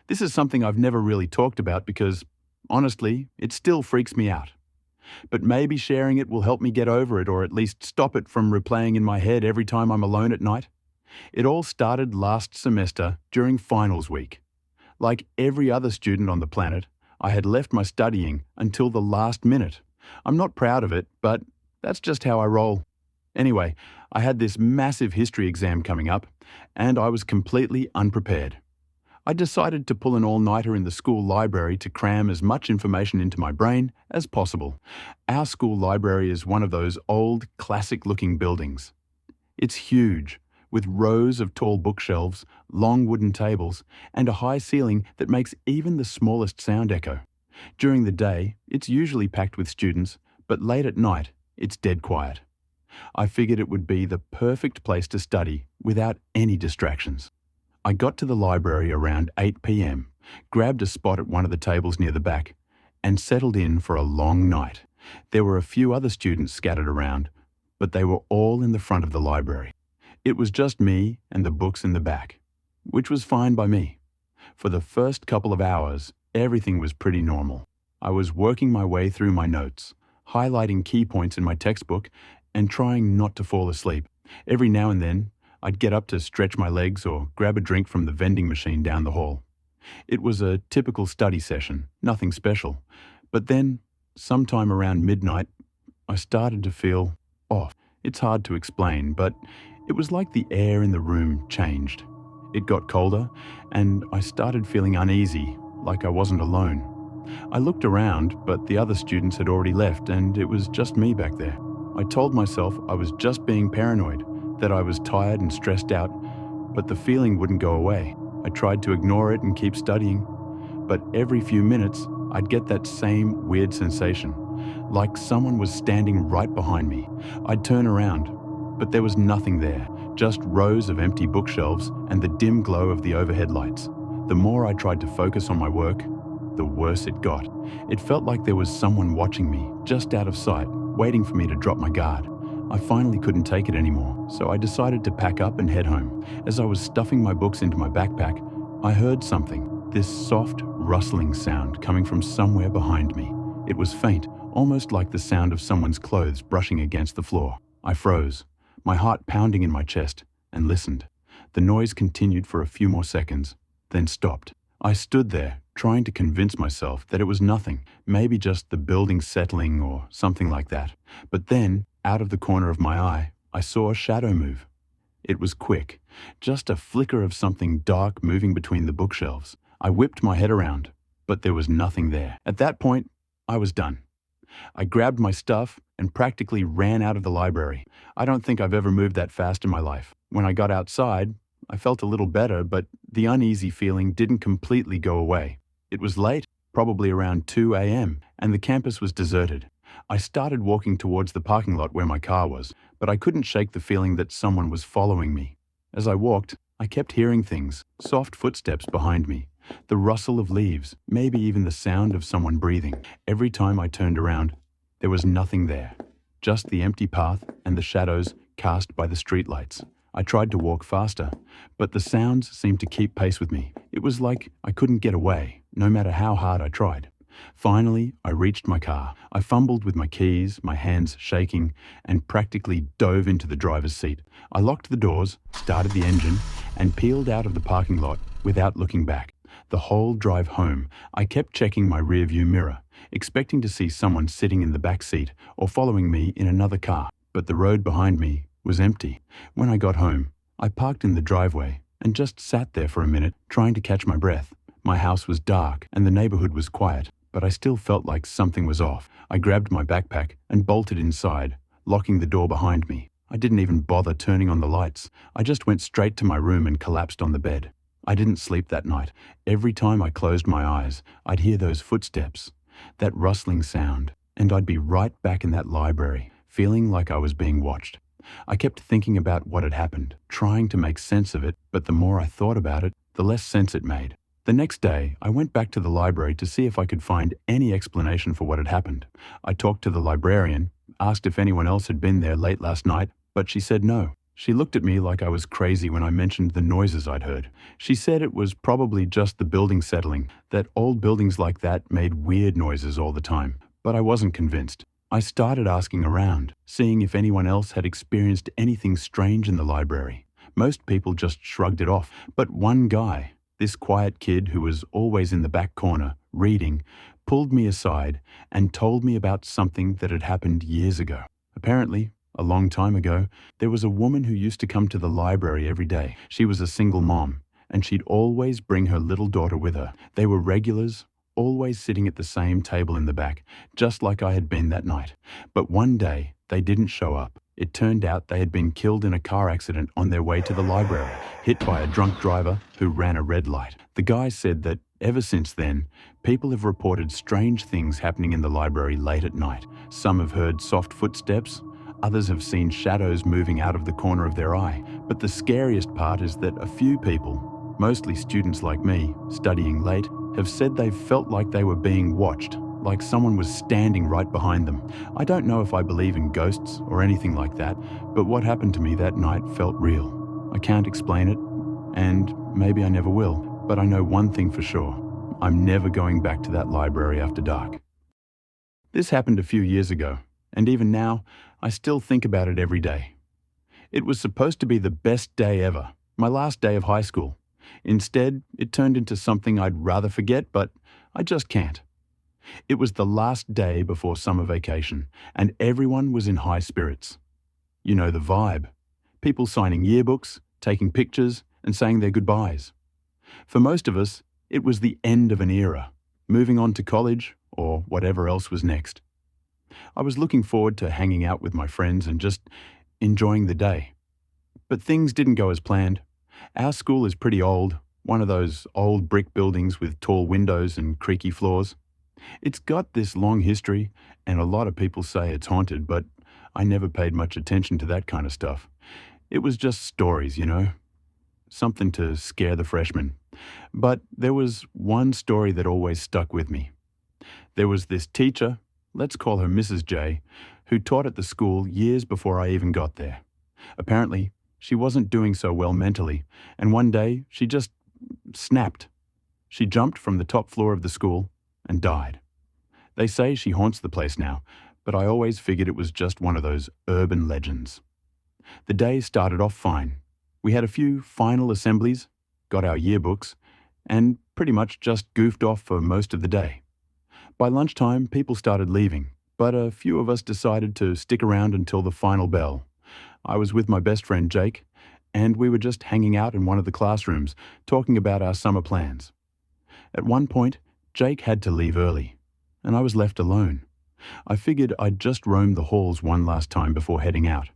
This is something I've never really talked about because, honestly, it still freaks me out. But maybe sharing it will help me get over it or at least stop it from replaying in my head every time I'm alone at night. It all started last semester during finals week. Like every other student on the planet, I had left my studying until the last minute. I'm not proud of it, but that's just how I roll. Anyway, I had this massive history exam coming up, and I was completely unprepared. I decided to pull an all-nighter in the school library to cram as much information into my brain as possible. Our school library is one of those old, classic-looking buildings. It's huge, with rows of tall bookshelves, long wooden tables, and a high ceiling that makes even the smallest sound echo. During the day, it's usually packed with students, but late at night, it's dead quiet. I figured it would be the perfect place to study without any distractions. I got to the library around 8 p.m., grabbed a spot at one of the tables near the back, and settled in for a long night. There were a few other students scattered around, but they were all in the front of the library. It was just me and the books in the back, which was fine by me. For the first couple of hours, everything was pretty normal. I was working my way through my notes, highlighting key points in my textbook, and trying not to fall asleep. Every now and then, I'd get up to stretch my legs or grab a drink from the vending machine down the hall. It was a typical study session, nothing special. But then, sometime around midnight, I started to feel off. It's hard to explain, but it was like the air in the room changed. It got colder, and I started feeling uneasy, like I wasn't alone. I looked around, but the other students had already left, and it was just me back there. I told myself I was just being paranoid, that I was tired and stressed out, but the feeling wouldn't go away. I tried to ignore it and keep studying, but every few minutes, I'd get that same weird sensation, like someone was standing right behind me. I'd turn around, but there was nothing there, just rows of empty bookshelves and the dim glow of the overhead lights. The more I tried to focus on my work, the worse it got. It felt like there was someone watching me, just out of sight, waiting for me to drop my guard. I finally couldn't take it anymore, so I decided to pack up and head home. As I was stuffing my books into my backpack, I heard something, this soft, rustling sound coming from somewhere behind me. It was faint, almost like the sound of someone's clothes brushing against the floor. I froze, my heart pounding in my chest, and listened. The noise continued for a few more seconds, then stopped. I stood there, trying to convince myself that it was nothing, maybe just the building settling or something like that. But then, out of the corner of my eye, I saw a shadow move. It was quick, just a flicker of something dark moving between the bookshelves. I whipped my head around, but there was nothing there. At that point, I was done. I grabbed my stuff and practically ran out of the library. I don't think I've ever moved that fast in my life. When I got outside, I felt a little better, but the uneasy feeling didn't completely go away. It was late, probably around 2 a.m., and the campus was deserted. I started walking towards the parking lot where my car was, but I couldn't shake the feeling that someone was following me. As I walked, I kept hearing things, soft footsteps behind me, the rustle of leaves, maybe even the sound of someone breathing. Every time I turned around, there was nothing there, just the empty path and the shadows cast by the streetlights. I tried to walk faster, but the sounds seemed to keep pace with me. It was like I couldn't get away, no matter how hard I tried. Finally, I reached my car. I fumbled with my keys, my hands shaking, and practically dove into the driver's seat. I locked the doors, started the engine, and peeled out of the parking lot without looking back. The whole drive home, I kept checking my rearview mirror, expecting to see someone sitting in the back seat or following me in another car. But the road behind me was empty. When I got home, I parked in the driveway and just sat there for a minute, trying to catch my breath. My house was dark and the neighborhood was quiet, but I still felt like something was off. I grabbed my backpack and bolted inside, locking the door behind me. I didn't even bother turning on the lights. I just went straight to my room and collapsed on the bed. I didn't sleep that night. Every time I closed my eyes, I'd hear those footsteps, that rustling sound, and I'd be right back in that library, feeling like I was being watched. I kept thinking about what had happened, trying to make sense of it, but the more I thought about it, the less sense it made. The next day, I went back to the library to see if I could find any explanation for what had happened. I talked to the librarian, asked if anyone else had been there late last night, but she said no. She looked at me like I was crazy when I mentioned the noises I'd heard. She said it was probably just the building settling, that old buildings like that made weird noises all the time. But I wasn't convinced. I started asking around, seeing if anyone else had experienced anything strange in the library. Most people just shrugged it off, but one guy, this quiet kid who was always in the back corner, reading, pulled me aside and told me about something that had happened years ago. Apparently, a long time ago, there was a woman who used to come to the library every day. She was a single mom, and she'd always bring her little daughter with her. They were regulars, always sitting at the same table in the back, just like I had been that night. But one day, they didn't show up. It turned out they had been killed in a car accident on their way to the library, hit by a drunk driver who ran a red light. The guy said that ever since then, people have reported strange things happening in the library late at night. Some have heard soft footsteps, others have seen shadows moving out of the corner of their eye. But the scariest part is that a few people, mostly students like me, studying late, have said they've felt like they were being watched, like someone was standing right behind them. I don't know if I believe in ghosts or anything like that, but what happened to me that night felt real. I can't explain it, and maybe I never will, but I know one thing for sure. I'm never going back to that library after dark. This happened a few years ago, and even now, I still think about it every day. It was supposed to be the best day ever, my last day of high school. Instead, it turned into something I'd rather forget, but I just can't. It was the last day before summer vacation, and everyone was in high spirits. You know the vibe. People signing yearbooks, taking pictures, and saying their goodbyes. For most of us, it was the end of an era, moving on to college or whatever else was next. I was looking forward to hanging out with my friends and just enjoying the day. But things didn't go as planned. Our school is pretty old, one of those old brick buildings with tall windows and creaky floors. It's got this long history, and a lot of people say it's haunted, but I never paid much attention to that kind of stuff. It was just stories, you know, something to scare the freshmen. But there was one story that always stuck with me. There was this teacher, let's call her Mrs. J, who taught at the school years before I even got there. Apparently, she wasn't doing so well mentally, and one day she just snapped. She jumped from the top floor of the school and died. They say she haunts the place now, but I always figured it was just one of those urban legends. The day started off fine. We had a few final assemblies, got our yearbooks, and pretty much just goofed off for most of the day. By lunchtime, people started leaving, but a few of us decided to stick around until the final bell. I was with my best friend Jake, and we were just hanging out in one of the classrooms, talking about our summer plans. At one point, Jake had to leave early, and I was left alone. I figured I'd just roam the halls one last time before heading out.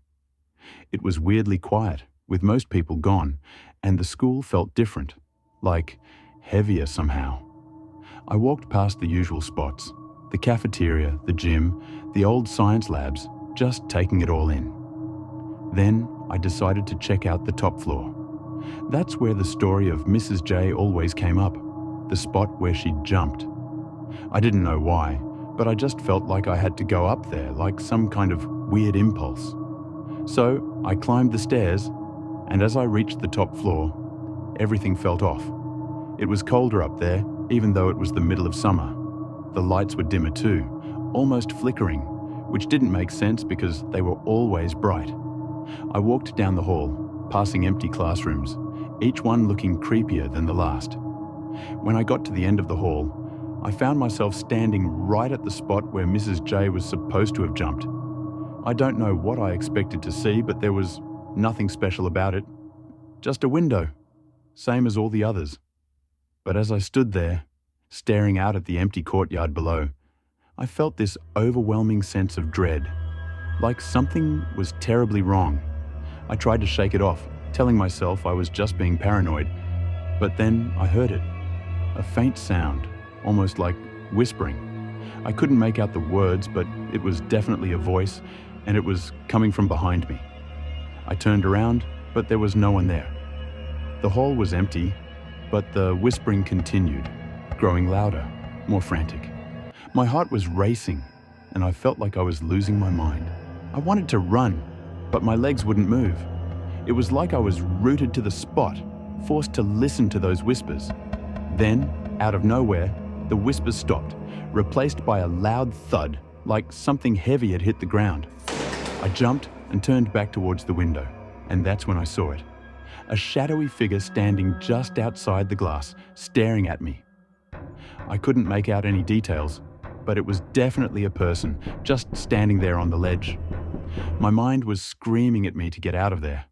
It was weirdly quiet, with most people gone, and the school felt different, like heavier somehow. I walked past the usual spots, the cafeteria, the gym, the old science labs, just taking it all in. Then I decided to check out the top floor. That's where the story of Mrs. J always came up, the spot where she jumped. I didn't know why, but I just felt like I had to go up there, like some kind of weird impulse. So I climbed the stairs, and as I reached the top floor, everything felt off. It was colder up there, even though it was the middle of summer. The lights were dimmer too, almost flickering, which didn't make sense because they were always bright. I walked down the hall, passing empty classrooms, each one looking creepier than the last. When I got to the end of the hall, I found myself standing right at the spot where Mrs. J was supposed to have jumped. I don't know what I expected to see, but there was nothing special about it. Just a window, same as all the others. But as I stood there, staring out at the empty courtyard below, I felt this overwhelming sense of dread, like something was terribly wrong. I tried to shake it off, telling myself I was just being paranoid, but then I heard it, a faint sound, almost like whispering. I couldn't make out the words, but it was definitely a voice, and it was coming from behind me. I turned around, but there was no one there. The hall was empty, but the whispering continued, growing louder, more frantic. My heart was racing, and I felt like I was losing my mind. I wanted to run, but my legs wouldn't move. It was like I was rooted to the spot, forced to listen to those whispers. Then, out of nowhere, the whispers stopped, replaced by a loud thud, like something heavy had hit the ground. I jumped and turned back towards the window, and that's when I saw it. A shadowy figure standing just outside the glass, staring at me. I couldn't make out any details, but it was definitely a person, just standing there on the ledge. My mind was screaming at me to get out of there,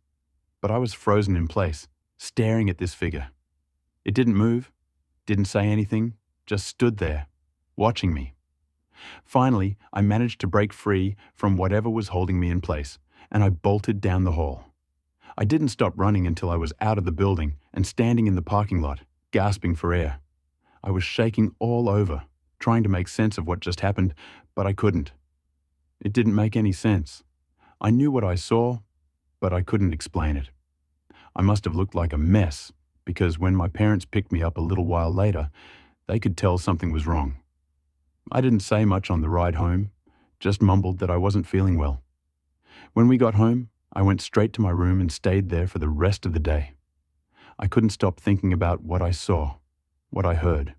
but I was frozen in place, staring at this figure. It didn't move, didn't say anything, just stood there, watching me. Finally, I managed to break free from whatever was holding me in place, and I bolted down the hall. I didn't stop running until I was out of the building and standing in the parking lot, gasping for air. I was shaking all over, trying to make sense of what just happened, but I couldn't. It didn't make any sense. I knew what I saw, but I couldn't explain it. I must have looked like a mess, because when my parents picked me up a little while later, they could tell something was wrong. I didn't say much on the ride home, just mumbled that I wasn't feeling well. When we got home, I went straight to my room and stayed there for the rest of the day. I couldn't stop thinking about what I saw, what I heard.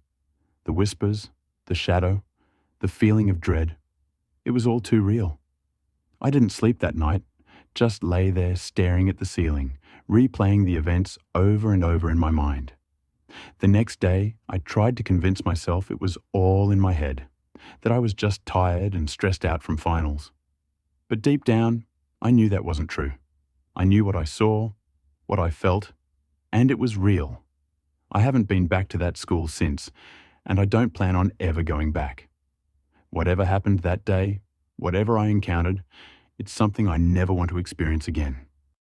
The whispers, the shadow, the feeling of dread. It was all too real. I didn't sleep that night, just lay there staring at the ceiling, replaying the events over and over in my mind. The next day, I tried to convince myself it was all in my head, that I was just tired and stressed out from finals. But deep down, I knew that wasn't true. I knew what I saw, what I felt, and it was real. I haven't been back to that school since, and I don't plan on ever going back. Whatever happened that day, whatever I encountered, it's something I never want to experience again.